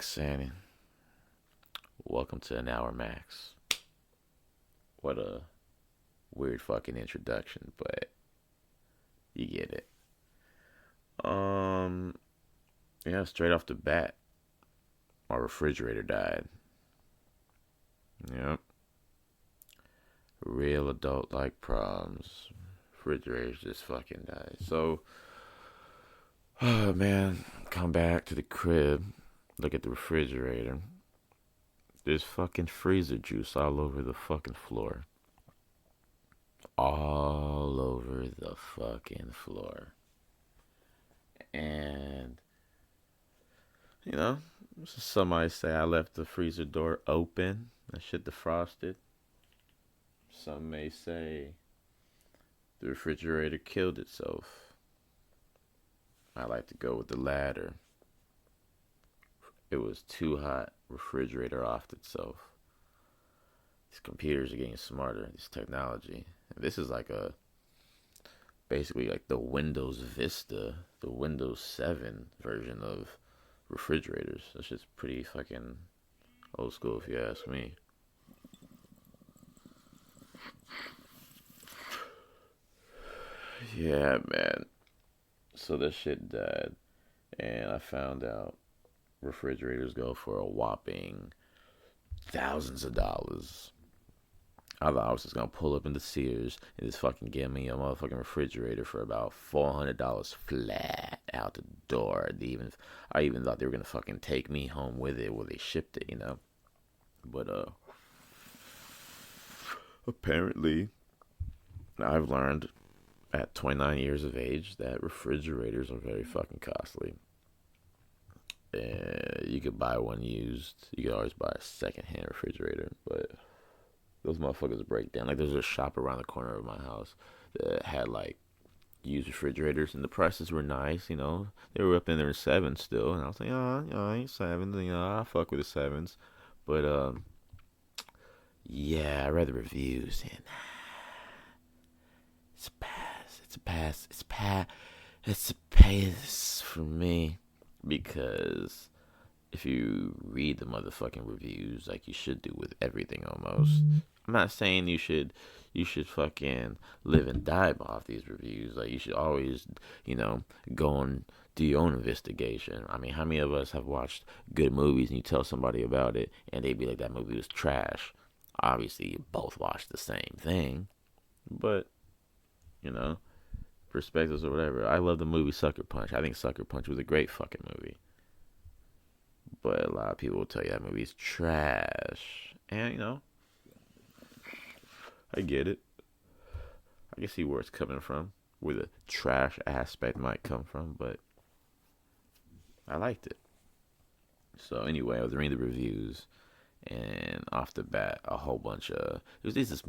MaXX, and welcome to an hour Max. What a weird fucking introduction, but you get it. Um, yeah, straight off the bat, my refrigerator died. Yep, real adult like problems. Refrigerators just fucking died. So, oh man, come back to the crib, look at the refrigerator. There's fucking freezer juice all over the fucking floor. All over the fucking floor. And, you know, some might say I left the freezer door open. That shit defrosted. Some may say the refrigerator killed itself. I like to go with the latter. It was too hot. Refrigerator offed itself. These computers are getting smarter. This technology. And this is like a basically like the Windows Vista, the Windows 7 version of refrigerators. That's just pretty fucking old school if you ask me. Yeah, man. So this shit died, and I found out refrigerators go for a whopping thousands of dollars. I thought I was just gonna pull up into Sears and just fucking get me a motherfucking refrigerator for about $400 flat out the door. I even thought they were gonna fucking take me home with it where they shipped it. But apparently, I've learned at 29 years of age that refrigerators are very fucking costly. And you could buy one used. You could always buy a secondhand refrigerator, but those motherfuckers break down. Like there's a shop around the corner of my house that had like used refrigerators, and the prices were nice. They were up in their sevens still, and I was like, oh, I ain't sevens. I fuck with the sevens, but yeah, I read the reviews, and it's a pass. It's a pass. It's a pass. It's a pass for me because if you read the motherfucking reviews like you should do with everything almost. I'm not saying you should fucking live and die off these reviews. Like you should always, go and do your own investigation. I mean, how many of us have watched good movies and you tell somebody about it and they be like that movie was trash? Obviously, you both watched the same thing, but you know, perspectives or whatever. I love the movie Sucker Punch. I think Sucker Punch was a great fucking movie. But a lot of people will tell you that movie's trash. And, I get it. I can see where it's coming from, where the trash aspect might come from, but I liked it. So anyway, I was reading the reviews, and off the bat, a whole bunch of it was this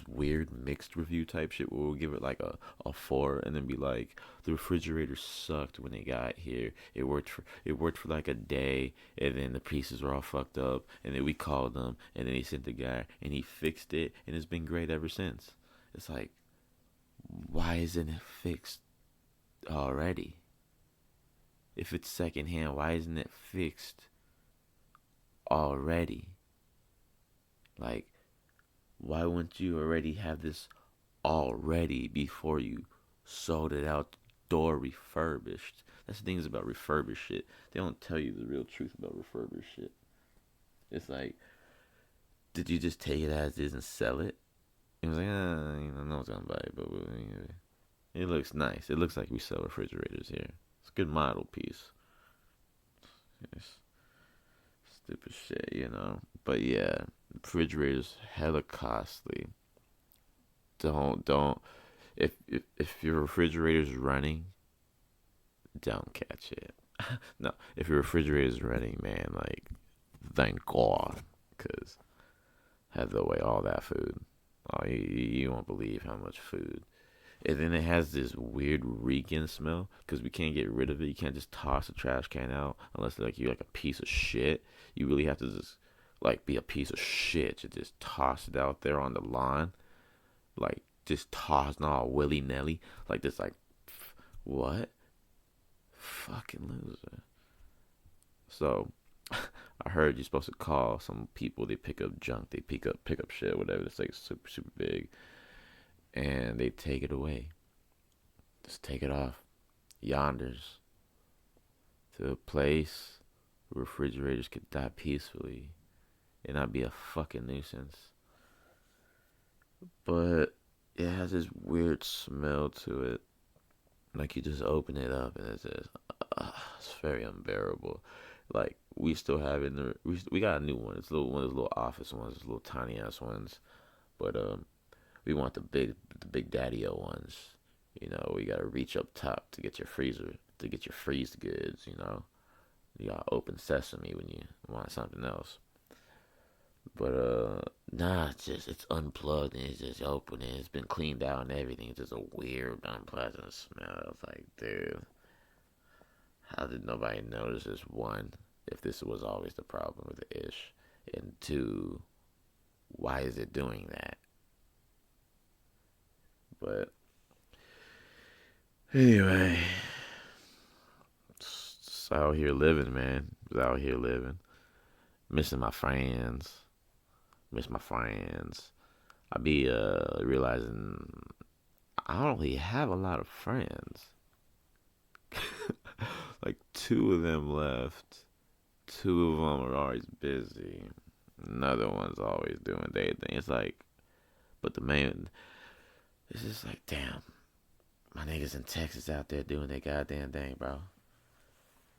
weird mixed review type shit where we'll give it like a four, and then be like the refrigerator sucked when it got here. It worked for like a day, and then the pieces were all fucked up, and then we called them, and then he sent the guy, and he fixed it, and it's been great ever since. It's like, why isn't it fixed already? If it's secondhand, why isn't it fixed already? Like, why wouldn't you already have this already before you sold it out the door refurbished? That's the things about refurbished shit. They don't tell you the real truth about refurbished shit. It's like, did you just take it as is and sell it? It was like, no one's gonna buy it, but it looks nice. It looks like we sell refrigerators here. It's a good model piece. It's stupid shit. But yeah, refrigerators hella costly. Don't if your refrigerator's running, don't catch it. No, if your refrigerator's running, man, like thank God, cause had to away all that food. Oh, you won't believe how much food. And then it has this weird reeking smell because we can't get rid of it. You can't just toss a trash can out unless like you're like a piece of shit. You really have to just like be a piece of shit to just toss it out there on the lawn, like just tossing all willy nilly, like this, like what? Fucking loser. So I heard you're supposed to call some people. They pick up junk. They pick up shit, whatever. It's like super big, and they take it away. Just take it off yonders to a place where refrigerators could die peacefully and not be a fucking nuisance. But it has this weird smell to it. Like you just open it up and it's just, it's very unbearable. Like we still have in the we got a new one. It's little one of those little office ones, little tiny ass ones. But we want the big daddy o ones. You know, we gotta reach up top to get your freezer to get your freeze goods. You know, you gotta open sesame when you want something else. But nah, it's unplugged and it's just open and it's been cleaned out and everything. It's just a weird, unpleasant smell. It's like, dude, how did nobody notice this? One, if this was always the problem with the ish, and two, why is it doing that? But anyway, just out here living, man. Just out here living, missing my friends. Miss my friends. I be realizing I don't really have a lot of friends. Like two of them left. Two of them are always busy. Another one's always doing their thing. It's like, but the main, it's just like, damn, my niggas in Texas out there doing their goddamn thing, bro.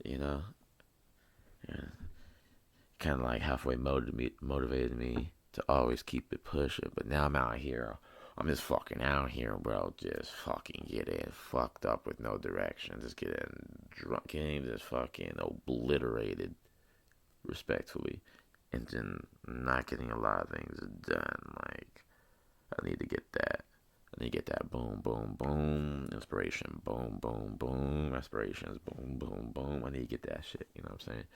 You know, yeah. Kind of like halfway motivated me to always keep it pushing. But now I'm out here. I'm just fucking out here, bro. Just fucking getting fucked up with no direction. Just getting drunk, getting just fucking obliterated, respectfully, and then not getting a lot of things done. Like I need to get that. I need to get that boom, boom, boom, inspiration, boom, boom, boom, aspirations, boom, boom, boom. I need to get that shit. You know what I'm saying?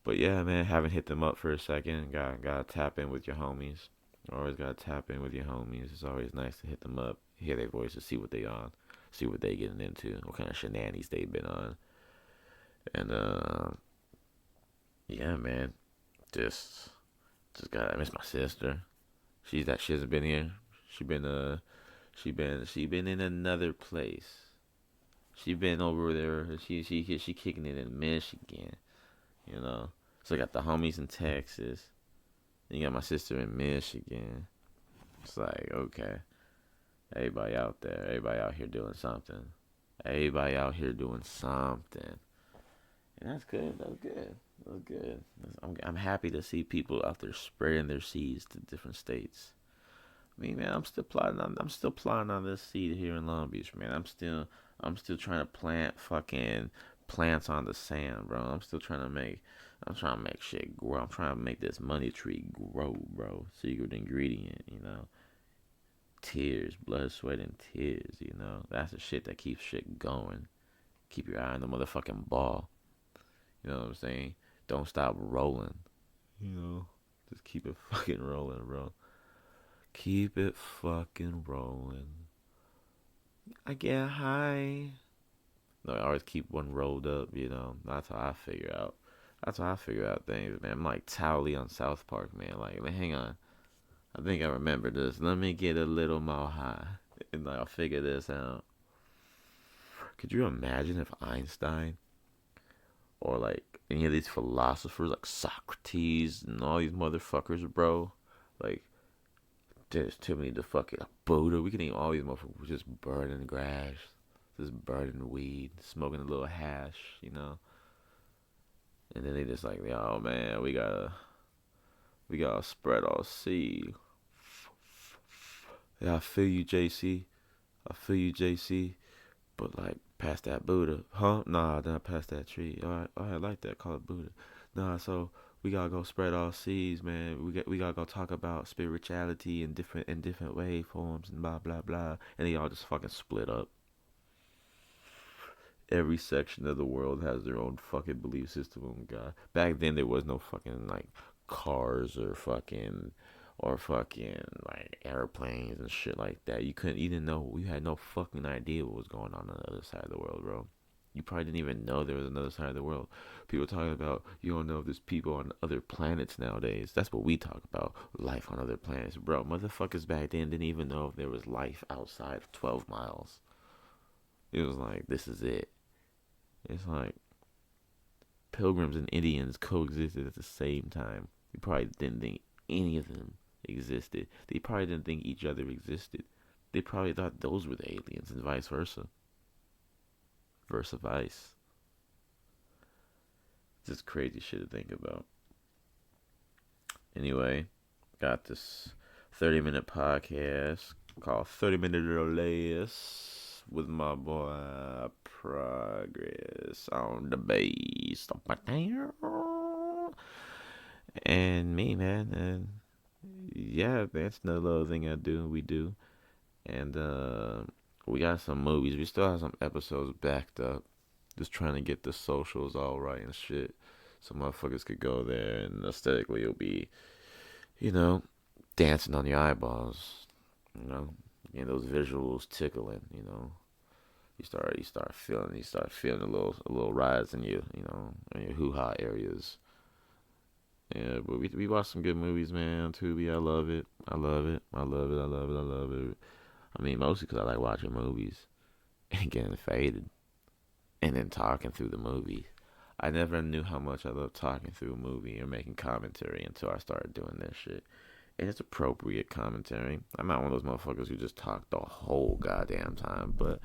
But yeah, man, haven't hit them up for a second. Gotta tap in with your homies. Always gotta tap in with your homies. It's always nice to hit them up, hear their voices, see what they on, see what they getting into, what kind of shenanigans they've been on, and yeah, man, just just got. I miss my sister. She hasn't been here. She been she been in another place. She been over there. She kicking it in Michigan. You know, so I got the homies in Texas. Then you got my sister in Michigan. It's like, okay, everybody out there, everybody out here doing something. Everybody out here doing something. And that's good. That's good. That's good. I'm happy to see people out there spreading their seeds to different states. Me, man, I'm still plotting on this seed here in Long Beach, man. I'm still trying to plant fucking plants on the sand, bro. I'm trying to make shit grow. I'm trying to make this money tree grow, bro. Secret ingredient, you know. Tears, blood, sweat, and tears, you know. That's the shit that keeps shit going. Keep your eye on the motherfucking ball. You know what I'm saying? Don't stop rolling. You know, just keep it fucking rolling, bro. Keep it fucking rolling. I get high. No, I always keep one rolled up, you know. That's how I figure out. That's how I figure out things, man. I'm like Towley on South Park, man. Like, man, hang on. I think I remember this. Let me get a little more high. And like, I'll figure this out. Could you imagine if Einstein or like any of these philosophers like Socrates and all these motherfuckers, bro, like there's too many to fucking Buddha. We can eat all these motherfuckers just burning grass, just burning weed, smoking a little hash, you know. And then they just like, oh man, we gotta spread our seed. Yeah, I feel you, JC. I feel you, JC. But like, past that Buddha, huh? Nah, not past that tree. All right, I like that. Call it Buddha. Nah, so we gotta go spread our seeds, man. We gotta go talk about spirituality in different waveforms and blah blah blah. And they all just fucking split up. Every section of the world has their own fucking belief system on God. Back then there was no fucking like cars or fucking like airplanes and shit like that. You didn't know. You had no fucking idea what was going on the other side of the world, bro. You probably didn't even know there was another side of the world. People talking about you don't know if there's people on other planets nowadays. That's what we talk about. Life on other planets. Bro, motherfuckers back then didn't even know if there was life outside of 12 miles. It was like, this is it. It's like pilgrims and Indians coexisted at the same time. You probably didn't think any of them existed. They probably didn't think each other existed. They probably thought those were the aliens and vice versa. Versa vice. Just crazy shit to think about. Anyway, got this 30-minute podcast called 30 Minute or Less with my boy Progress on the bass. And me, man. And yeah, that's another little thing we do. And we got some movies. We still have some episodes backed up. Just trying to get the socials all right and shit. So motherfuckers could go there and aesthetically it'll be, you know, dancing on your eyeballs. You know, and those visuals tickling. You start feeling a little rise in your, in your hoo ha areas. Yeah, but we watched some good movies, man. On Tubi, I love it. I love it. I love it. I love it. I love it. I mean, mostly because I like watching movies and getting faded and then talking through the movie. I never knew how much I love talking through a movie or making commentary until I started doing that shit. And it's appropriate commentary. I'm not one of those motherfuckers who just talk the whole goddamn time, but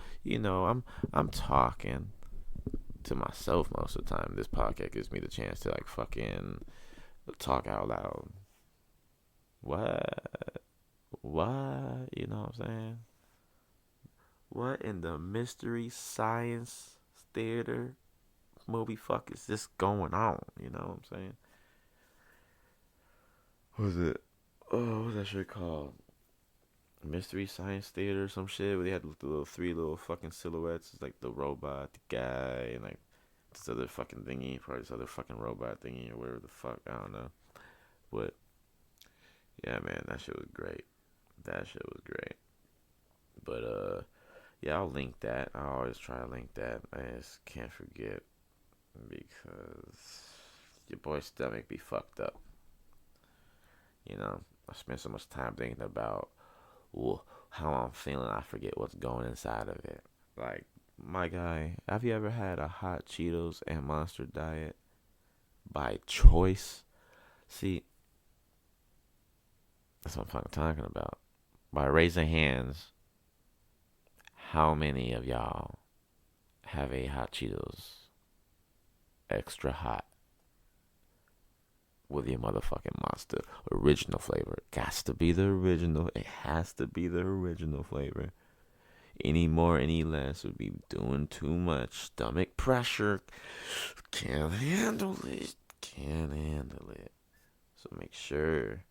I'm talking to myself most of the time. This podcast gives me the chance to like fucking talk out loud. What? What? You know what I'm saying? What in the mystery science theater movie fuck is this going on? You know what I'm saying? What was it? Oh, what's that shit called? Mystery Science Theater or some shit where they had the little three little fucking silhouettes. It's like the robot, the guy, and like this other fucking thingy, probably this other fucking robot thingy or whatever the fuck. I don't know. But yeah, man, that shit was great. That shit was great. But yeah, I'll link that. I always try to link that. I just can't forget because your boy's stomach be fucked up. I spend so much time thinking about how I'm feeling. I forget what's going inside of it. Like, my guy, have you ever had a hot Cheetos and Monster diet by choice? See, that's what I'm fucking talking about. By raising hands, how many of y'all have a hot Cheetos extra hot with your motherfucking Monster original flavor? Gots to be the original. It has to be the original flavor. Any more, any less would be doing too much. Stomach pressure. Can't handle it. Can't handle it. So make sure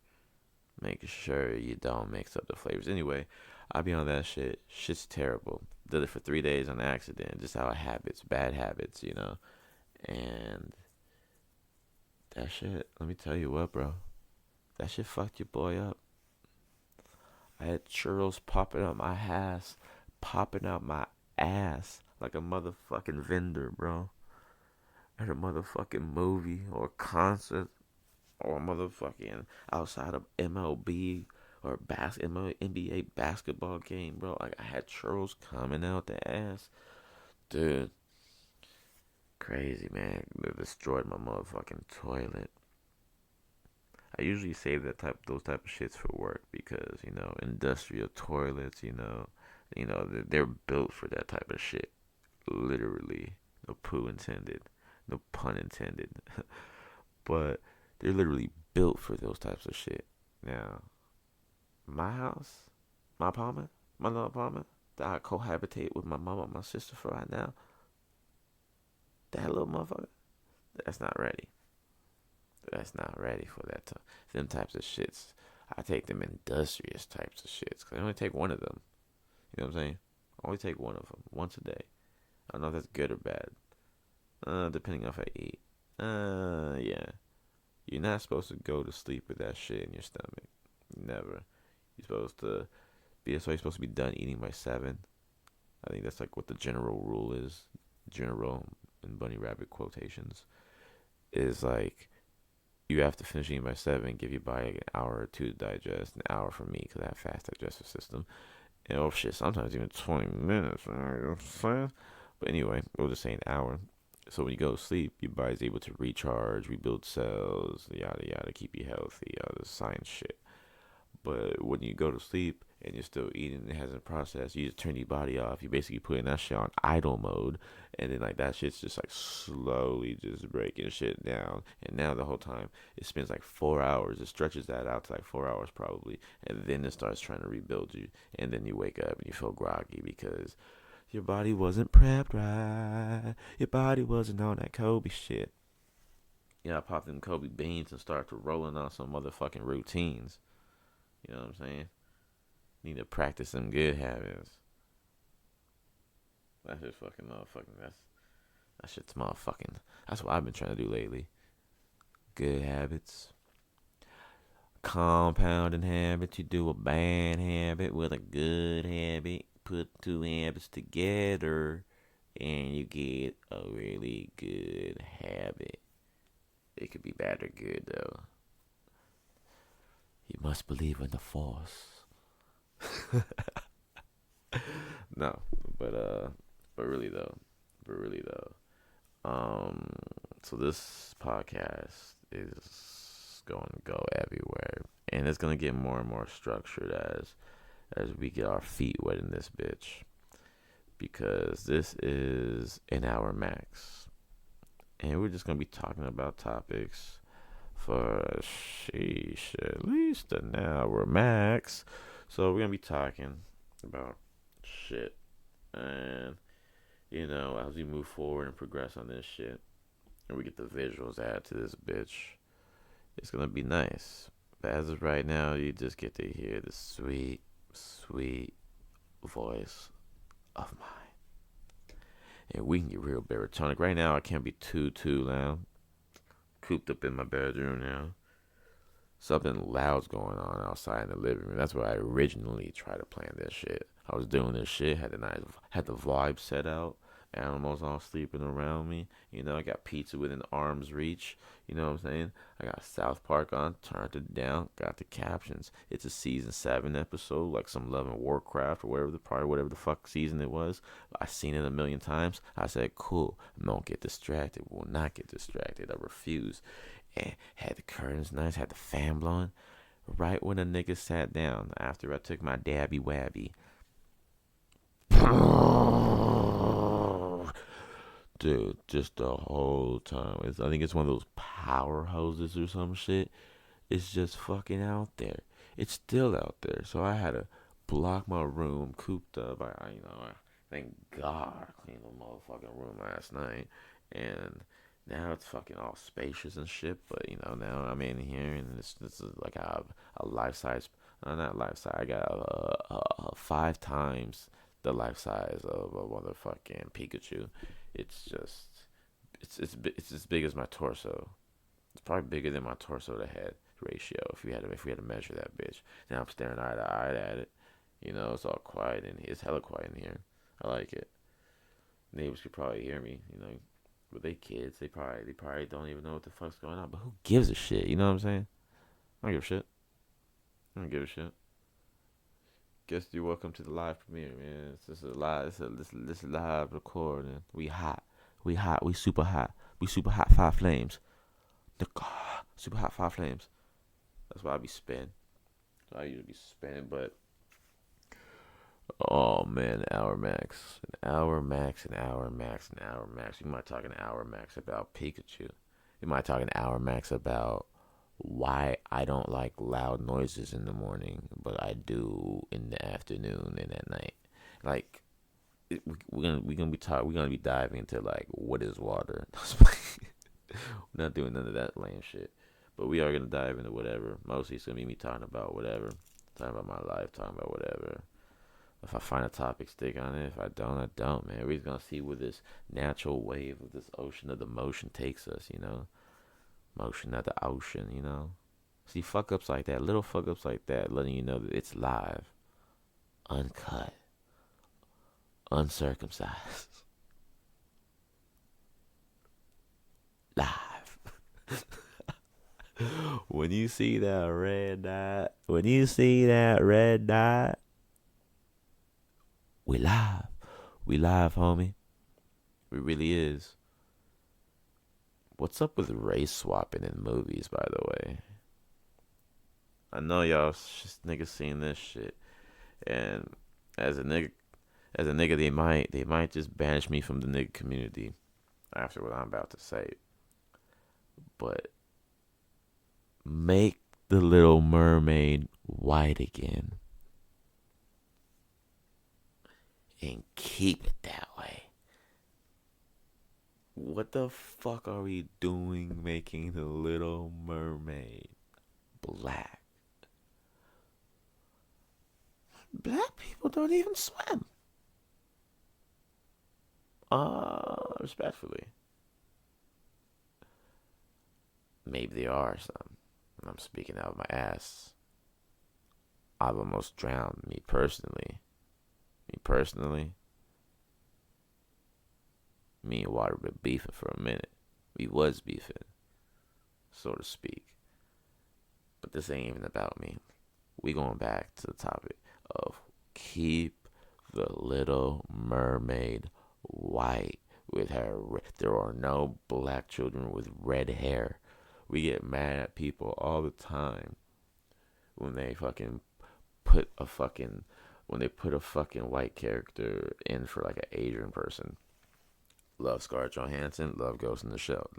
you don't mix up the flavors. Anyway, I'll be on that shit. Shit's terrible. Did it for 3 days on accident. Just out of habits, bad habits, And that shit, let me tell you what, bro. That shit fucked your boy up. I had churros popping out my ass, popping out my ass like a motherfucking vendor, bro. At a motherfucking movie or concert or motherfucking outside of MLB or NBA basketball game, bro. Like I had churros coming out the ass, dude. Crazy, man. They destroyed my motherfucking toilet. I usually save those type of shits for work because industrial toilets, they're built for that type of shit. Literally, no poo intended, no pun intended, but they're literally built for those types of shit. Now, my house, my apartment, my little apartment that I cohabitate with my mom and my sister for right now, that little motherfucker, that's not ready. That's not ready for them types of shits. I take them industrious types of shits because I only take one of them. You know what I'm saying? I only take one of them once a day. I don't know if that's good or bad. Depending on if I eat. Yeah. You're not supposed to go to sleep with that shit in your stomach. Never. You're supposed to be. That's why you're supposed to be done eating by 7. I think that's like what the general rule is. general in bunny rabbit quotations, is like you have to finish eating by 7, give your body an hour or two to digest, an hour for me because I have fast digestive system, and oh shit, sometimes even 20 minutes. You know what I'm saying? But anyway, we'll just say an hour. So when you go to sleep, your body's able to recharge, rebuild cells, yada yada, keep you healthy, all this science shit. But when you go to sleep and you're still eating, it hasn't processed. You just turn your body off. You basically putting that shit on idle mode, and then like that shit's just like slowly just breaking shit down. And now the whole time it spends like 4 hours. It stretches that out to like 4 hours probably, and then it starts trying to rebuild you. And then you wake up and you feel groggy because your body wasn't prepped right. Your body wasn't on that Kobe shit. Yeah, I popped them Kobe beans and started to rolling on some motherfucking routines. You know what I'm saying? Need to practice some good habits. That's just fucking motherfucking. That shit's motherfucking. That's what I've been trying to do lately. Good habits, compounding habits. You do a bad habit with a good habit. Put two habits together, and you get a really good habit. It could be bad or good though. You must believe in the force. No, but but really though, but really though. Um, so this podcast is going to go everywhere, and it's going to get more and more structured as we get our feet wet in this bitch, because this is an hour max, and we're just going to be talking about topics for sheesh, at least an hour max. So we're going to be talking about shit, and as we move forward and progress on this shit, and we get the visuals added to this bitch, it's gonna be nice. But as of right now, you just get to hear the sweet, sweet voice of mine. And we can get real baritonic. Right now, I can't be too loud. Cooped up in my bedroom now. Something loud's going on outside in the living room. That's why I originally tried to plan this shit. I was doing this shit, had the vibe set out, animals all sleeping around me. I got pizza within arm's reach. You know what I'm saying? I got South Park on, turned it down, got the captions. It's a season 7 episode, like some Love and Warcraft or whatever the fuck season it was. I seen it a million times. I said, cool, don't get distracted. Will not get distracted. I refuse. And had the curtains nice, had the fan blowing. Right when the nigga sat down after I took my dabby wabby. Dude, just the whole time. I think it's one of those power hoses or some shit. It's just fucking out there. It's still out there. So I had to block my room, cooped up. Thank God I cleaned the motherfucking room last night. And now it's fucking all spacious and shit. But, now I'm in here and this is like I have a life size, not life size, I got a 5 times the life size of a motherfucking Pikachu. It's just, it's as big as my torso. It's probably bigger than my torso to head ratio if we had to measure that bitch. Now I'm staring eye to eye at it. It's all quiet in here. It's hella quiet in here. I like it. Neighbors could probably hear me. But they kids. They probably don't even know what the fuck's going on. But who gives a shit? You know what I'm saying? I don't give a shit. I don't give a shit. Guess you're welcome to the live premiere, man. This is live recording. We hot. We super hot. We super hot 5 flames. Super hot 5 flames. That's why I be spinning. I usually be spinning, but oh man, an hour max. An hour max. You might talk an hour max about Pikachu. You might talk an hour max about why I don't like loud noises in the morning, but I do in the afternoon and at night. Like we're gonna be diving into like what is water. We're not doing none of that lame shit, but we are gonna dive into whatever. Mostly it's gonna be me talking about whatever, talking about my life, talking about whatever. If I find a topic, stick on it. If I don't, I don't, man. We're just gonna see where this natural wave of this ocean of the motion takes us, motion of the ocean. See, fuck ups like that, little fuck ups like that, letting you know that it's live, uncut, uncircumcised. live. When you see that red dot, when you see that red dot, we live. We live, homie. We really is. What's up with race swapping in movies, by the way? I know y'all niggas seen this shit, and as a nigga, they might just banish me from the nigga community after what I'm about to say. But make the Little Mermaid white again, and keep it that way. What the fuck are we doing making the Little Mermaid black? Black people don't even swim. Respectfully. Maybe there are some. I'm speaking out of my ass. I've almost drowned, me personally. Me personally. Me and Water been beefing for a minute. We was beefing, so to speak. But this ain't even about me. We going back to the topic of keep the Little Mermaid white with her. There are no black children with red hair. We get mad at people all the time when they fucking put a fucking white character in for like an Asian person. Love Scarlett Johansson, love Ghost in the Shell.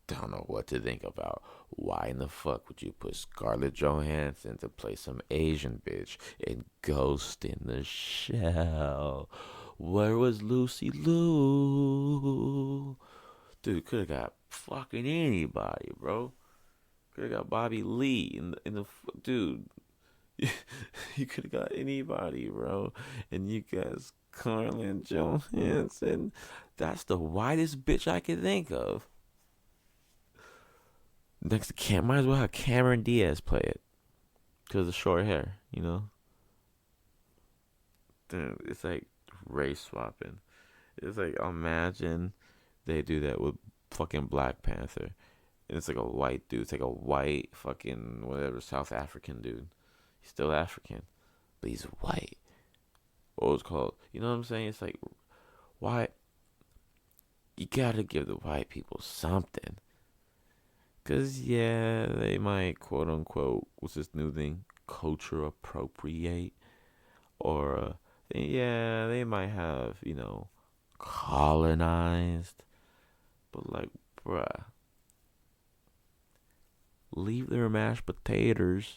Don't know what to think about. Why in the fuck would you put Scarlett Johansson to play some Asian bitch in Ghost in the Shell? Where was Lucy Liu? Dude, could have got fucking anybody, bro. Could have got Bobby Lee in the dude. You could have got anybody, bro. And you got Scarlett Johansson. That's the whitest bitch I could think of. Next to might as well have Cameron Diaz play it. Because of short hair, you know? Dude, it's like race swapping. It's like, imagine they do that with fucking Black Panther. And it's like a white dude. It's like a white fucking, whatever, South African dude. He's still African, but he's white. What was called? You know what I'm saying? It's like, why? You gotta give the white people something. Because, yeah, they might, quote unquote, what's this new thing? Culture appropriate. Or, yeah, they might have, colonized. But, like, bruh, leave their mashed potatoes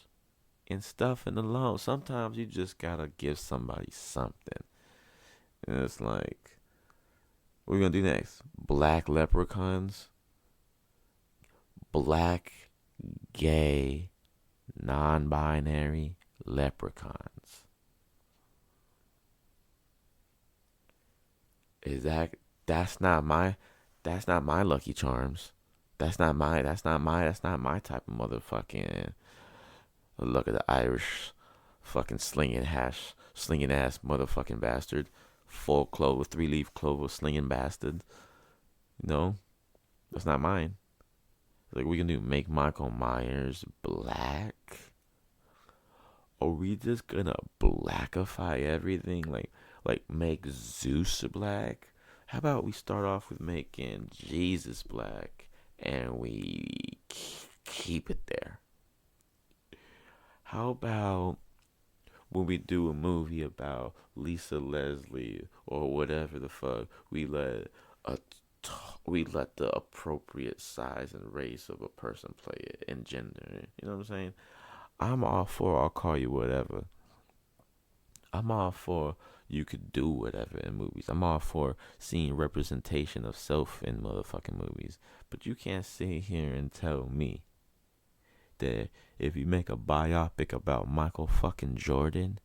and stuffing alone. Sometimes you just gotta give somebody something. And it's like, what are we gonna do next? Black leprechauns? Black, gay, non-binary leprechauns. Is that's not my Lucky Charms. That's not my type of motherfucking look at the Irish fucking slinging ass motherfucking bastard. Full clover, 3-leaf clover slinging bastard. No, that's not mine. Like, we can do make Michael Myers black? Are we just gonna blackify everything? Like make Zeus black? How about we start off with making Jesus black and we keep it there? How about when we do a movie about Lisa Leslie or whatever the fuck, a we let the appropriate size and race of a person play it and gender. You know what I'm saying? I'm all for I'll call you whatever. I'm all for you could do whatever in movies. I'm all for seeing representation of self in motherfucking movies. But you can't sit here and tell me that if you make a biopic about Michael fucking Jordan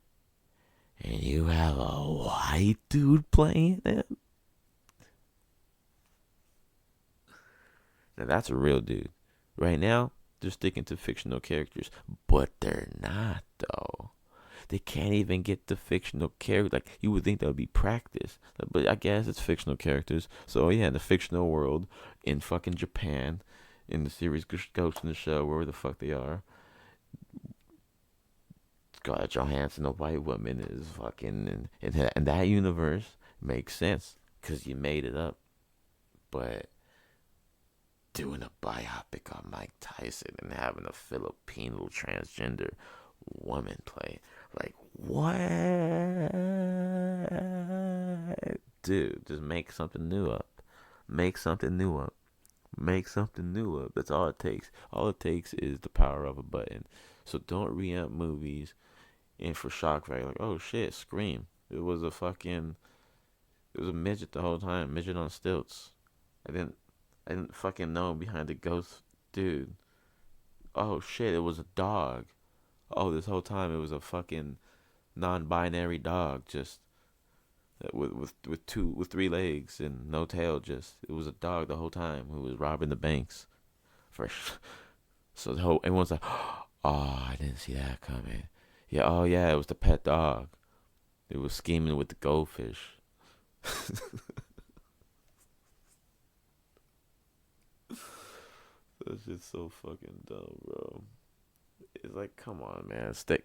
and you have a white dude playing him, now that's a real dude. Right now, they're sticking to fictional characters, but they're not though. They can't even get the fictional character. Like, you would think that would be practice, but I guess it's fictional characters. So yeah, in the fictional world, in fucking Japan, in the series Ghost in the Shell, wherever the fuck they are, Scarlett Johansson, a white woman, is fucking in that universe. Makes sense because you made it up. But doing a biopic on Mike Tyson and having a Filipino transgender woman play, like, what? Dude, just make something new up. Make something new up. Make something new up. That's all it takes. All it takes is the power of a button. So don't re-amp movies and for shock value. Like, oh shit, Scream. It was a midget the whole time. Midget on stilts. I didn't I didn't fucking know behind the ghost dude. Oh shit, it was a dog. Oh, this whole time it was a fucking non-binary dog, just with three legs and no tail. Just it was a dog the whole time who was robbing the banks. For so the whole everyone's like, oh, I didn't see that coming. Yeah, oh yeah, it was the pet dog. It was scheming with the goldfish. That's just so fucking dumb, bro. It's like, come on, man, stick.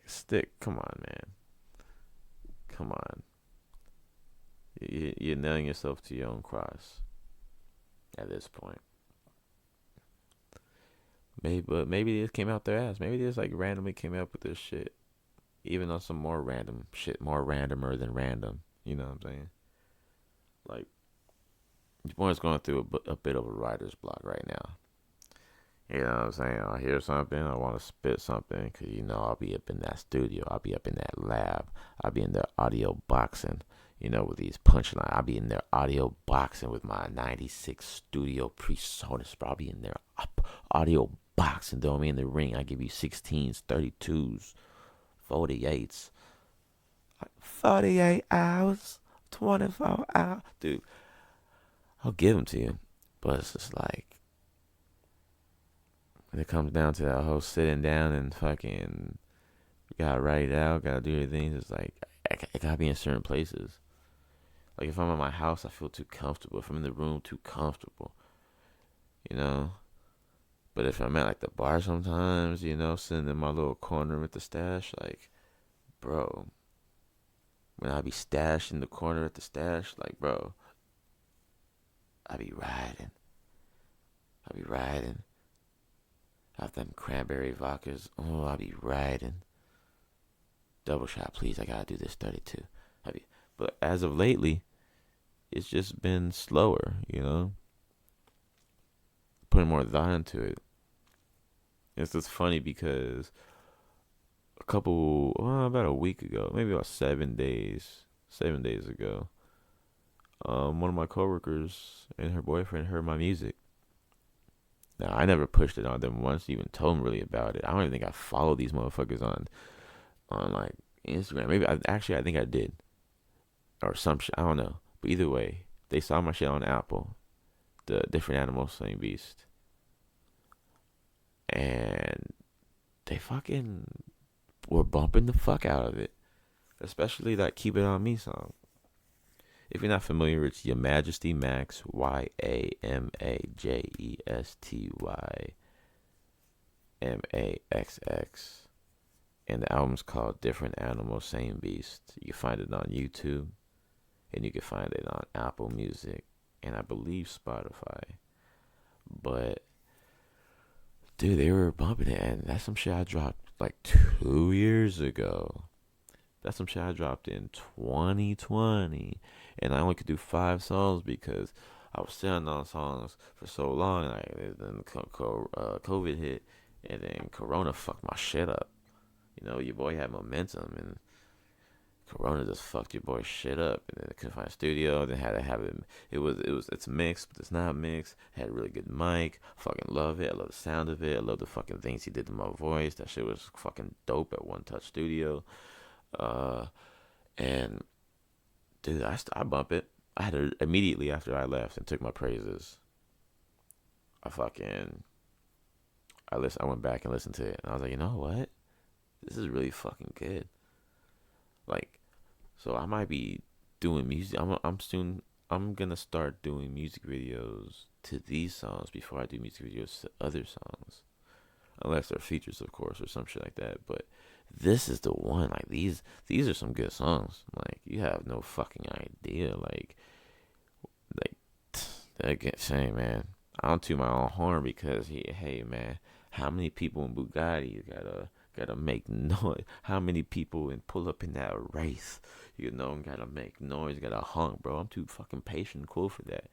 Come on, man, come on. You're nailing yourself to your own cross at this point. Maybe they just came out their ass. Maybe they just like randomly came up with this shit, even on some more random shit, more randomer than random. You know what I'm saying? Like, your boy's going through a bit of a writer's block right now. You know what I'm saying? I hear something, I want to spit something, because, I'll be up in that studio, I'll be up in that lab, I'll be in there audio boxing, with these punchlines. I'll be in there audio boxing with my 96 studio PreSonus, bro. I'll be in there audio boxing, throw me in the ring. I give you 16s, 32s, 48s. 48 hours, 24 hours. Dude, I'll give them to you. But it's just like, when it comes down to that whole sitting down and fucking gotta write it out, gotta do your things, it's like I gotta be in certain places. Like if I'm in my house, I feel too comfortable. If I'm in the room, too comfortable. You know. But if I'm at like the bar sometimes, sitting in my little corner with the stash, like, bro, when I be stashed in the corner at the stash, like, bro, I be riding. I be riding. Have them cranberry vodkas. Oh, I be riding. Double shot, please. I gotta do this 32. But as of lately, it's just been slower, putting more thought into it. It's just funny because about a week ago, maybe about 7 days ago, one of my coworkers and her boyfriend heard my music. Now, I never pushed it on them once, even told them really about it. I don't even think I followed these motherfuckers on like Instagram. Maybe I think I did, or some shit. I don't know. But either way, they saw my shit on Apple, the different animals, same beast, and they fucking were bumping the fuck out of it, especially that "Keep It On Me" song. If you're not familiar, it's Your Majesty Max, YAMAJESTY MAXX, and the album's called Different Animals, Same Beast. You can find it on YouTube, and you can find it on Apple Music, and I believe Spotify. But dude, they were bumping it, and that's some shit I dropped like 2 years ago. That's some shit I dropped in 2020, and I only could do 5 songs because I was sitting on songs for so long. Like then COVID hit, and then Corona fucked my shit up. Your boy had momentum, and Corona just fucked your boy shit up, and then I couldn't find a studio. Then had to have it. It's mixed, but it's not mixed. Had a really good mic. Fucking love it. I love the sound of it. I love the fucking things he did to my voice. That shit was fucking dope at One Touch Studio. Uh, and dude, I bump it. I had to immediately after I left and took my praises. I fucking I went back and listened to it, and I was like, you know what? This is really fucking good. Like, so I might be doing music. I'm gonna start doing music videos to these songs before I do music videos to other songs, unless they're features, of course, or some shit like that. But this is the one. Like these are some good songs. Like you have no fucking idea. Like that get saying, man. I don't toot my own horn because hey man, how many people in Bugatti gotta make noise? How many people and pull up in that race? Gotta make noise, gotta honk, bro. I'm too fucking patient and cool for that.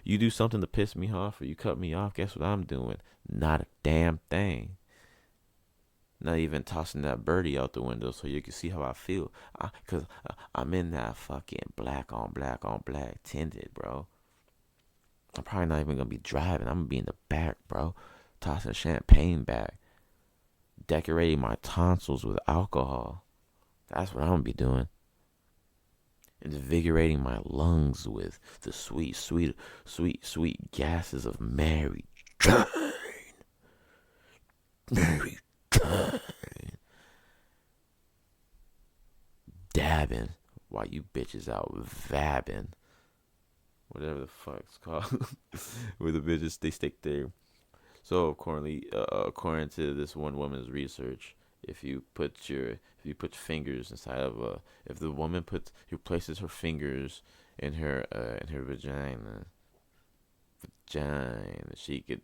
You do something to piss me off or you cut me off. Guess what I'm doing? Not a damn thing. Not even tossing that birdie out the window so you can see how I feel. Cause I'm in that fucking black on black on black tinted, bro. I'm probably not even gonna be driving. I'm gonna be in the back, bro. Tossing champagne back. Decorating my tonsils with alcohol. That's what I'm gonna be doing. Invigorating my lungs with the sweet, sweet, sweet, sweet gases of Mary Jane. Mary Jane. Dabbing while you bitches out vabbing. Whatever the fuck it's called. Where the bitches, they stick there. So according to this one woman's research, if you put fingers inside of a if the woman puts who places her fingers in her vagina, she could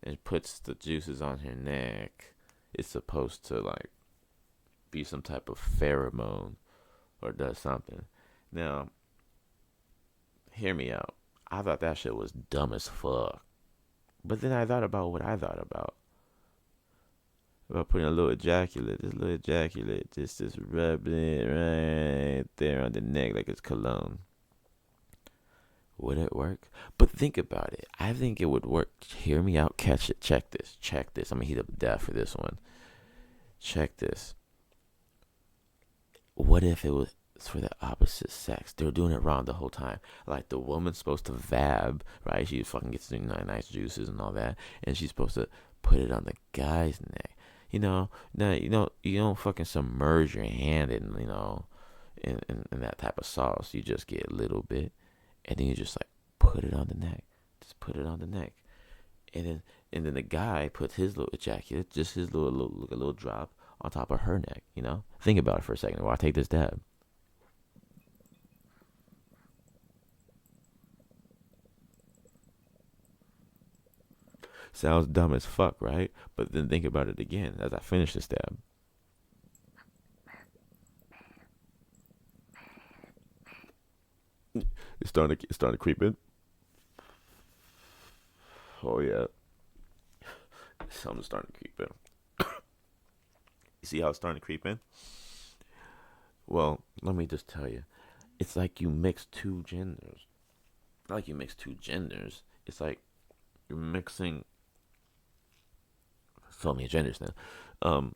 and puts the juices on her neck, it's supposed to like be some type of pheromone or does something. Now, hear me out. I thought that shit was dumb as fuck. But then I thought about what I thought about putting a little ejaculate, just rubbing it right there on the neck like it's cologne. Would it work? But think about it. I think it would work. Hear me out. Catch it. Check this. Check this. I'm gonna heat up the death for this one. Check this. What if it was for the opposite sex? They're doing it wrong the whole time. Like the woman's supposed to vab, right? She fucking gets the nice juices and all that, and she's supposed to put it on the guy's neck. Now you don't fucking submerge your hand in in that type of sauce. You just get a little bit, and then you just like put it on the neck. Just put it on the neck, and then the guy puts his little ejaculate, just his little drop on top of her neck. Think about it for a second while I take this dab. Sounds dumb as fuck, right? But then think about it again as I finish this dab. It's starting to creep in. Oh yeah, something's starting to creep in. You see how it's starting to creep in? Well, let me just tell you, it's like you mix two genders. Not like you mix two genders. It's like you're mixing so many genders now. Um,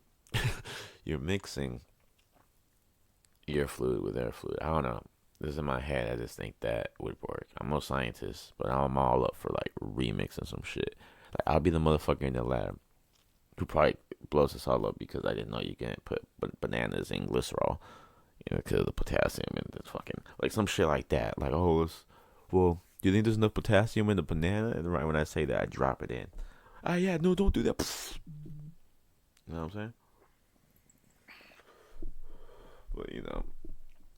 you're mixing ear fluid with air fluid. I don't know. This is in my head. I just think that would work. I'm no scientist, but I'm all up for like remixing some shit. Like I'll be the motherfucker in the lab who probably blows us all up because I didn't know you can put bananas in glycerol, because of the potassium and the fucking like some shit like that. Like, oh, well, do you think there's enough potassium in the banana? And right when I say that, I drop it in. Ah, yeah, no, don't do that. You know what I'm saying? But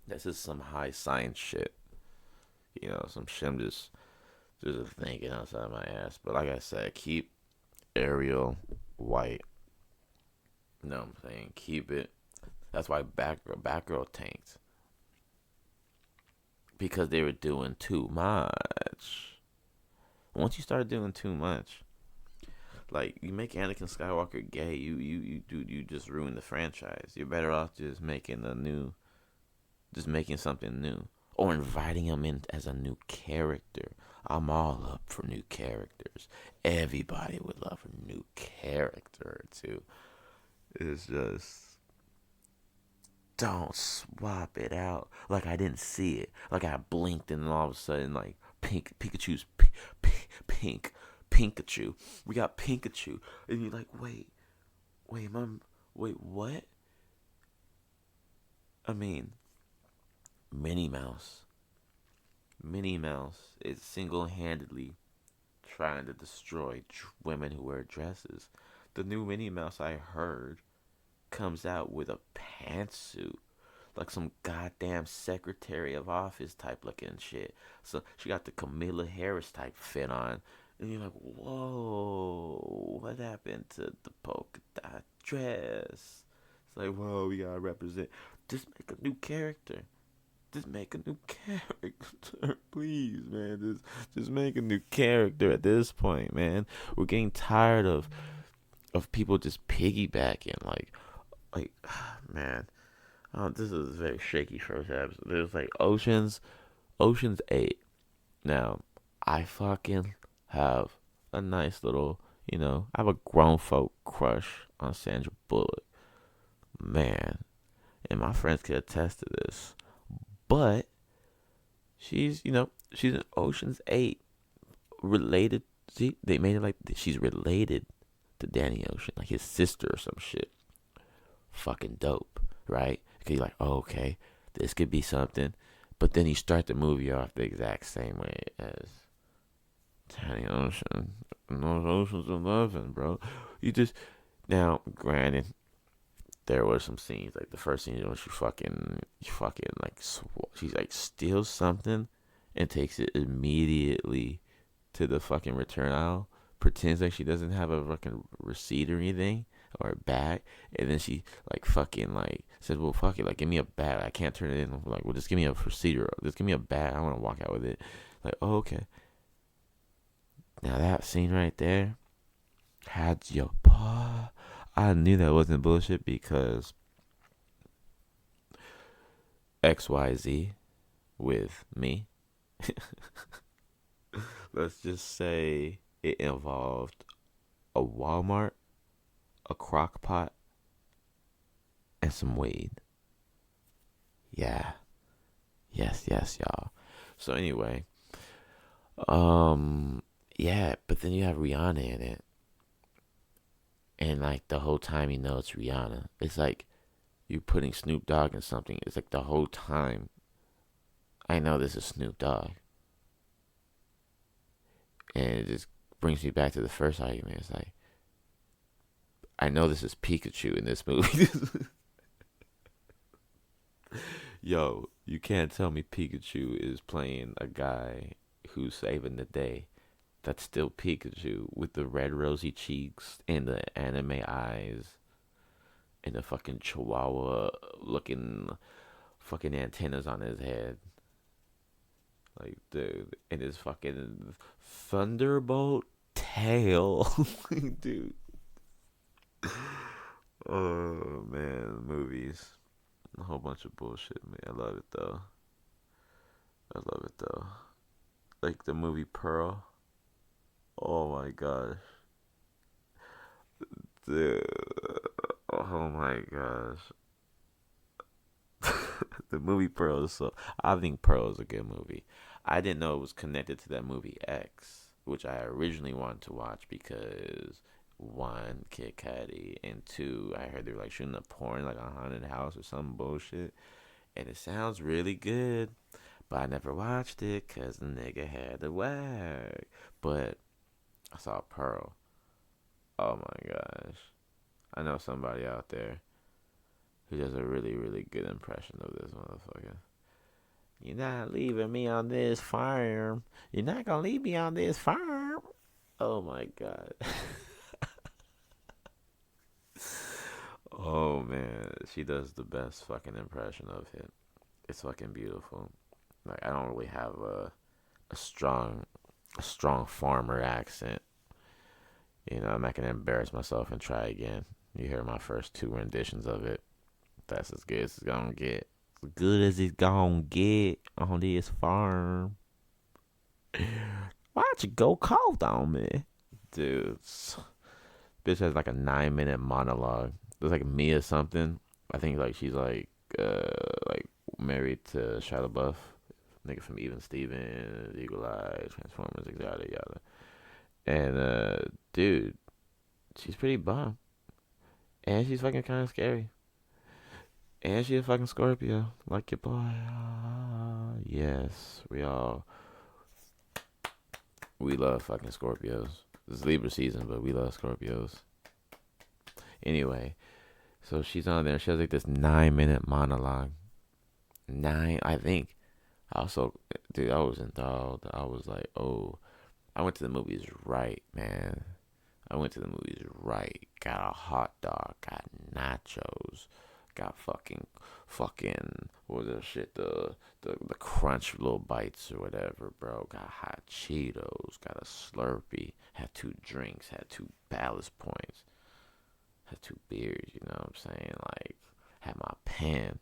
that's just some high science shit. Some shit I'm just thinking outside my ass. But like I said, keep Ariel white. You know what I'm saying? Keep it. That's why Batgirl tanked because they were doing too much. Once you start doing too much, like you make Anakin Skywalker gay, you just ruin the franchise. You're better off just making something new, or inviting him in as a new character. I'm all up for new characters. Everybody would love a new character too. It's just don't swap it out. Like I didn't see it. Like I blinked and all of a sudden, like Pikachu's pink Pikachu. We got Pikachu, and you're like, wait, mom, wait, what? I mean, Minnie Mouse. Minnie Mouse is single handedly trying to destroy women who wear dresses. The new Minnie Mouse I heard comes out with a pantsuit, like some goddamn Secretary of Office type looking shit. So she got the Camilla Harris type fit on. And you're like, whoa, what happened to the polka dot dress? It's like, whoa, we gotta represent. Just make a new character. Just make a new character, please, man. Just make a new character at this point, man. We're getting tired of people just piggybacking, like, man. This is a very shaky first episode. There's like Ocean's 8. Now, I fucking have a nice little, I have a grown folk crush on Sandra Bullock, man, and my friends can attest to this. But she's in Ocean's 8 related. See, they made it like she's related to Danny Ocean, like his sister or some shit. Fucking dope, right? Because you're like, oh, okay, this could be something. But then you start the movie off the exact same way as Danny Ocean. And those Oceans 11, bro. You just now, granted, there were some scenes like the first scene, she fucking like she's like steals something and takes it immediately to the fucking return aisle, pretends like she doesn't have a fucking receipt or anything or a bag, and then she like fucking like said, "Well, fuck it, like give me a bag. I can't turn it in." I'm like, "Well, just give me a receipt or just give me a bag. I want to walk out with it." Like, oh, okay. Now that scene right there had your paw. I knew that wasn't bullshit because XYZ with me. Let's just say it involved a Walmart, a crock pot, and some weed. Yeah. Yes, yes, y'all. So anyway, um yeah, but then you have Rihanna in it. And like the whole time it's Rihanna. It's like you putting Snoop Dogg in something. It's like the whole time I know this is Snoop Dogg. And it just brings me back to the first argument. It's like I know this is Pikachu in this movie. Yo, you can't tell me Pikachu is playing a guy who's saving the day. That's still Pikachu with the red rosy cheeks and the anime eyes and the fucking chihuahua looking fucking antennas on his head. Like, dude, and his fucking thunderbolt tail. Dude. Oh, man, movies. A whole bunch of bullshit, man. I love it, though. I love it, though. Like the movie Pearl. Oh, my gosh. Dude. Oh, my gosh. The movie Pearl is so. I think Pearl is a good movie. I didn't know it was connected to that movie X, which I originally wanted to watch because one, Kid Cudi, and two, I heard they were like shooting a porn like a haunted house or some bullshit, and it sounds really good, but I never watched it because the nigga had the wag. But I saw Pearl. Oh my gosh, I know somebody out there who does a really, really good impression of this motherfucker. You're not leaving me on this farm. You're not gonna leave me on this farm. Oh my god. Oh man, she does the best fucking impression of it. It's fucking beautiful. Like I don't really have a strong a strong farmer accent. I'm not gonna embarrass myself and try again. You hear my first two renditions of it. That's as good as it's gonna get. As good as it's gonna get on this farm. Why'd you go cold on me? Dude, bitch has like a 9-minute monologue. There's like me or something. I think like she's like married to Shia LaBeouf, nigga from Even Steven, Eagle Eye, Transformers, yada yada. And dude, she's pretty bomb, and she's fucking kind of scary. And she a fucking Scorpio, like your boy. Yes, we love fucking Scorpios. It's Libra season, but we love Scorpios. Anyway, so she's on there. She has like this 9 minute monologue. I think. Also, dude, I was enthralled. I was like, oh, I went to the movies right, man. I went to the movies right. Got a hot dog. Got nachos. Got fucking, what was that shit? The crunch little bites or whatever, bro. Got hot Cheetos. Got a Slurpee. Had 2 drinks. Had 2 ballast points. Had 2 beers. You know what I'm saying? Like, had my pen.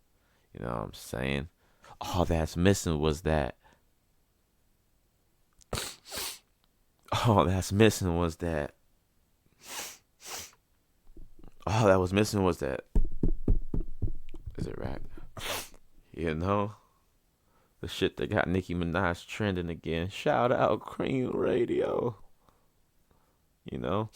You know what I'm saying? All that's missing was that. All that's missing was that. All that was missing was that. Is it right? You know? The shit that got Nicki Minaj trending again. Shout out Cream Radio. You know?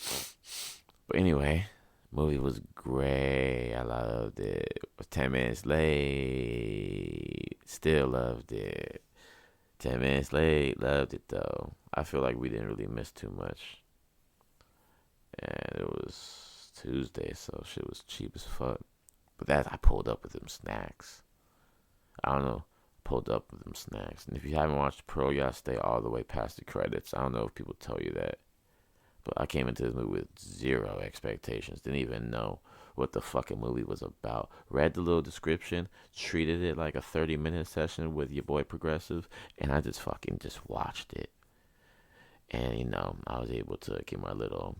But anyway, movie was great. I loved it. Was 10 minutes late. Still loved it. 10 minutes late. Loved it though. I feel like we didn't really miss too much. And it was Tuesday, so shit was cheap as fuck. But that I pulled up with them snacks. I don't know. Pulled up with them snacks. And if you haven't watched Pearl, you gotta stay all the way past the credits. I don't know if people tell you that. But I came into this movie with zero expectations. Didn't even know what the fucking movie was about. Read the little description, treated it like a 30-minute session with your boy Progressive, and I just fucking just watched it. And I was able to get my little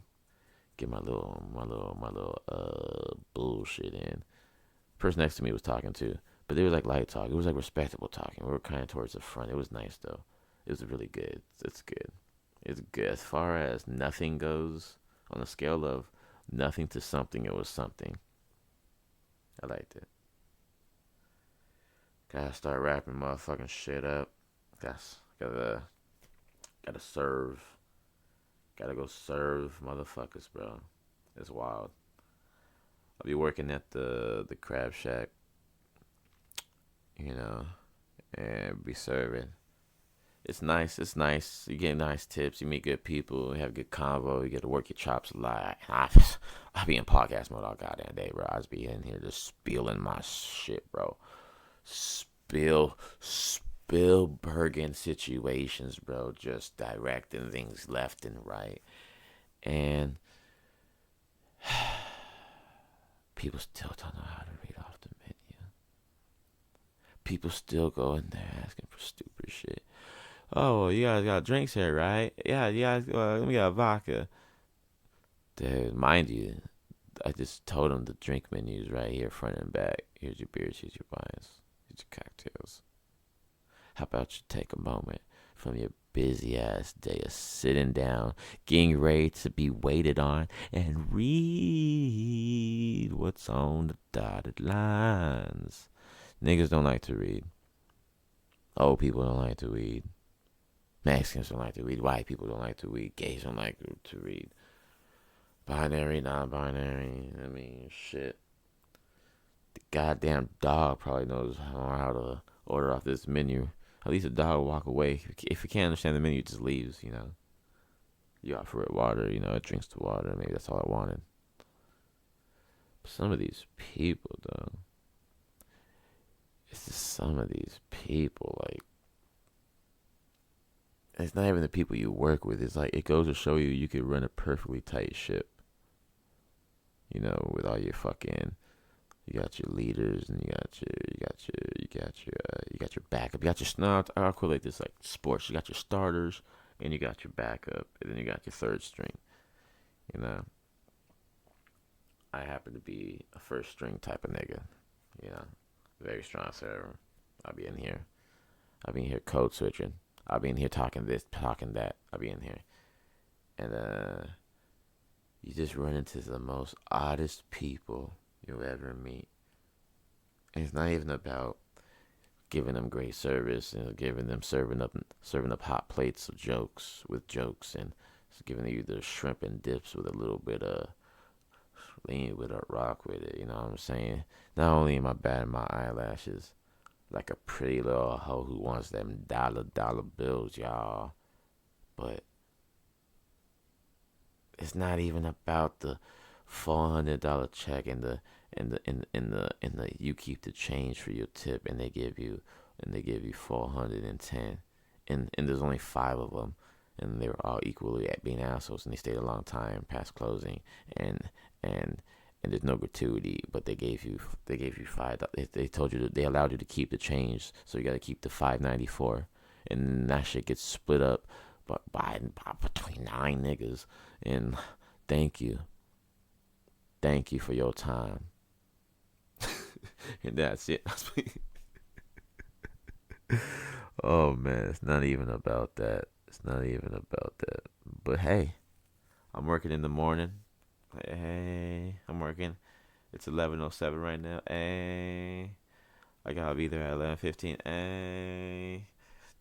bullshit in. The person next to me was talking too, but it was like light talk. It was like respectable talking. We were kind of towards the front. It was nice though. It was really good. It's good. It's good as far as nothing goes. On a scale of nothing to something, it was something. I liked it. Gotta start wrapping motherfucking shit up. Gotta gotta serve. Gotta go serve motherfuckers, bro. It's wild. I'll be working at the crab shack, you know, and be serving. It's nice. It's nice. You get nice tips. You meet good people. You have good convo. You get to work your chops a lot. I be in podcast mode all goddamn day, bro. I just be in here just spilling my shit, bro. Spielberging situations, bro. Just directing things left and right. And people still don't know how to read off the menu. People still go in there asking for stupid shit. Oh, you guys got drinks here, right? Yeah, you guys, let me get a vodka. Dude, mind you, I just told them the drink menus right here, front and back. Here's your beers, here's your wines, here's your cocktails. How about you take a moment from your busy ass day of sitting down, getting ready to be waited on, and read what's on the dotted lines. Niggas don't like to read. Old people don't like to read. Mexicans don't like to read. White people don't like to read. Gays don't like to read. Binary, non-binary. I mean, shit. The goddamn dog probably knows how to order off this menu. At least the dog will walk away. If you can't understand the menu, it just leaves. You offer it water, it drinks the water. Maybe that's all I wanted. But some of these people, though. It's just some of these people, like, it's not even the people you work with. It's like, it goes to show you could run a perfectly tight ship. With all your fucking, you got your leaders and you got your backup. You got your snobs. I correlate this like sports. You got your starters and you got your backup, and then you got your third string. You know, I happen to be a first string type of nigga. Very strong server. I'll be in here. I'll be in here code switching. I'll be in here talking this, talking that. I'll be in here, and you just run into the most oddest people you'll ever meet. And it's not even about giving them great service and giving them serving up hot plates of jokes, and giving you the shrimp and dips with a little bit of lean with it, rock with it. You know what I'm saying? Not only am I batting my eyelashes like a pretty little hoe who wants them dollar bills, y'all, but it's not even about the $400 check and the you keep the change for your tip and they give you 410 and there's only five of them and they were all equally at being assholes and they stayed a long time past closing and and and there's no gratuity but they gave you they told you they allowed you to keep the change so you got to keep the 594 and that shit gets split up by between nine niggas and thank you. Thank you for your time. And that's it. Oh man, it's not even about that. It's not even about that. But hey, I'm working in the morning. Hey, I'm working. It's 11:07 right now. Hey, I gotta be there at 11:15. Hey,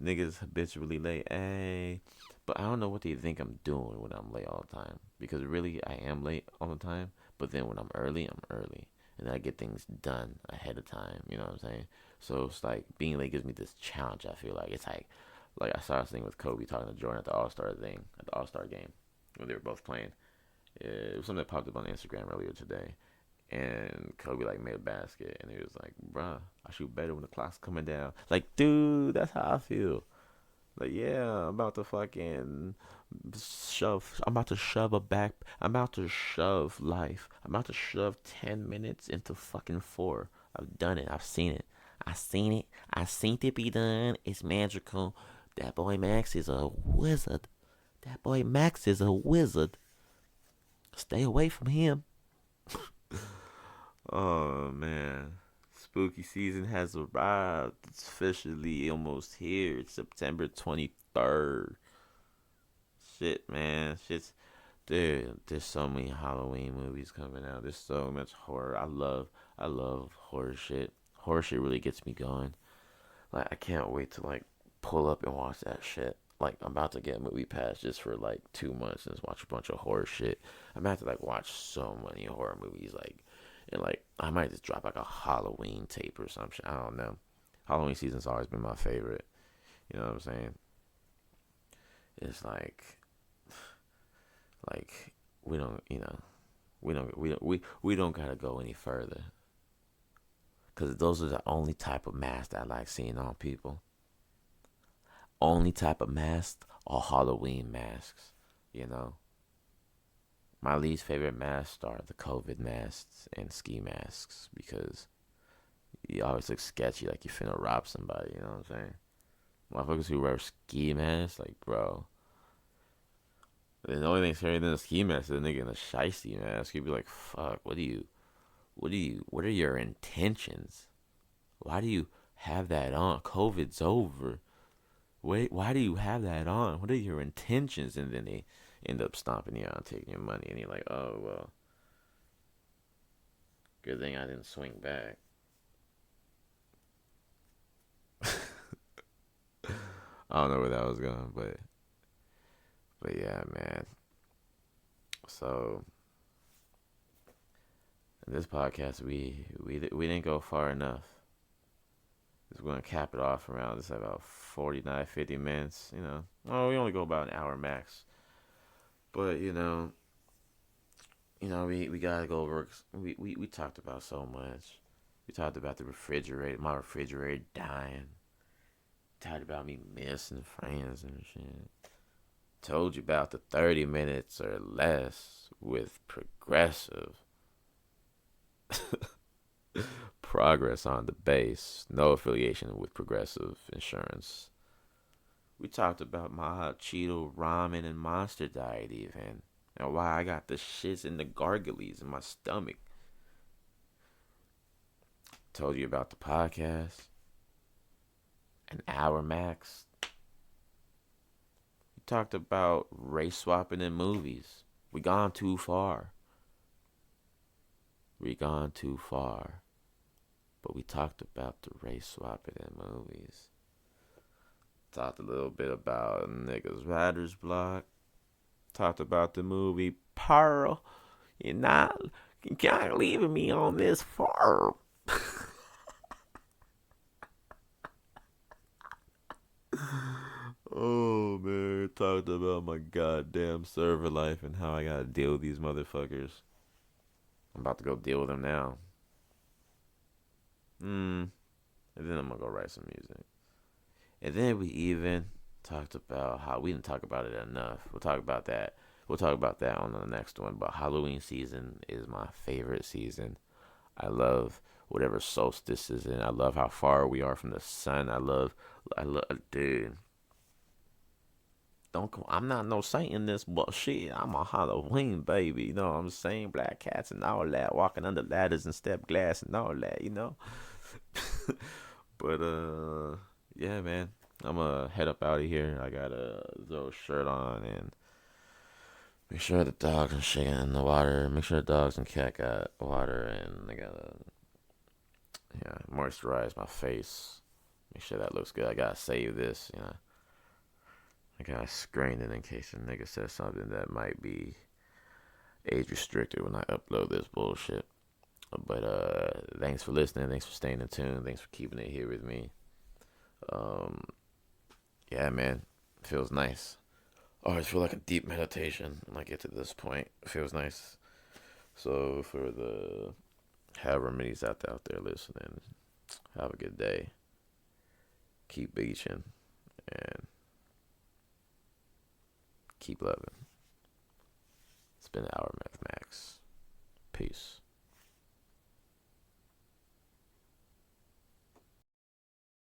niggas habitually late. Hey, but I don't know what they think I'm doing when I'm late all the time. Because really, I am late all the time. But then when I'm early, and I get things done ahead of time. You know what I'm saying? So it's like being late gives me this challenge. I feel like it's like I saw this thing with Kobe talking to Jordan at the All Star game when they were both playing. It was something that popped up on Instagram earlier today, and Kobe like made a basket, and he was like, "Bruh, I shoot better when the clock's coming down." Like, dude, that's how I feel. Like, yeah, I'm about to fucking shove. I'm about to shove a back. I'm about to shove life. I'm about to shove 10 minutes into fucking four. I've done it. I've seen it. I seen it. I seen it be done. It's magical. That boy Max is a wizard. That boy Max is a wizard. Stay away from him. Oh man. Spooky season has arrived. It's officially almost here. It's September 23rd. Shit, man. Dude, there's so many Halloween movies coming out. There's so much horror. I love horror shit. Horror shit really gets me going. Like I can't wait to like pull up and watch that shit. Like I'm about to get a movie pass just for like 2 months and just watch a bunch of horror shit. I'm about to like watch so many horror movies and like I might just drop like a Halloween tape or some shit. I don't know. Halloween season's always been my favorite. You know what I'm saying? It's like we don't we don't gotta go any further because those are the only type of masks that I like seeing on people. Only type of masks are Halloween masks. You know, my least favorite masks are the COVID masks and ski masks because you always look sketchy, like you finna rob somebody. You know what I'm saying? Motherfuckers who wear ski masks, like bro. The only thing scarier than a ski mask is a nigga in a shiesty mask. You'd be like, fuck, what are your intentions? Why do you have that on? COVID's over. Wait, why do you have that on? What are your intentions? And then they end up stomping you out and taking your money. And you're like, oh, well, good thing I didn't swing back. I don't know where that was going, but yeah, man. So in this podcast, we didn't go far enough. We're gonna cap it off around this about 49, 50 minutes. Oh, we only go about an hour max. But we gotta go over. We talked about so much. We talked about the refrigerator, my refrigerator dying. Talked about me missing friends and shit. Told you about the 30 minutes or less with Progressive. Progress on the base. No affiliation with Progressive Insurance. We talked about my Cheeto ramen and monster diet even. And why I got the shits and the gargles in my stomach. Told you about the podcast. An hour max. We talked about race swapping in movies. We gone too far. We gone too far. But we talked about the race swapping in movies. Talked a little bit about niggas writer's block. Talked about the movie Pearl. You know, You can't leaving me on this farm. Oh man, talked about my goddamn server life and how I gotta deal with these motherfuckers. I'm about to go deal with them now. And then I'm gonna go write some music. And then we even talked about how we didn't talk about it enough. We'll talk about that. We'll talk about that on the next one. But Halloween season is my favorite season. I love whatever solstice is in. I love how far we are from the sun. Dude. Don't come. I'm not no saint in this bullshit. I'm a Halloween baby. You know what I'm saying? Black cats and all that, walking under ladders and step glass and all that. You know. But yeah, man. I'm gonna head up out of here. I gotta throw a shirt on and make sure the dogs and shit in the water. Make sure the dogs and cat got water, and I gotta moisturize my face. Make sure that looks good. I gotta save this. I gotta screen it in case a nigga says something that might be age restricted when I upload this bullshit. But thanks for listening. Thanks for staying in tune. Thanks for keeping it here with me. Um, yeah, man, it feels nice. I always feel like a deep meditation when I get to this point. It feels nice. So for the however many's out there listening, have a good day. Keep beaching and keep loving. It's been an hour, MaXX. Peace.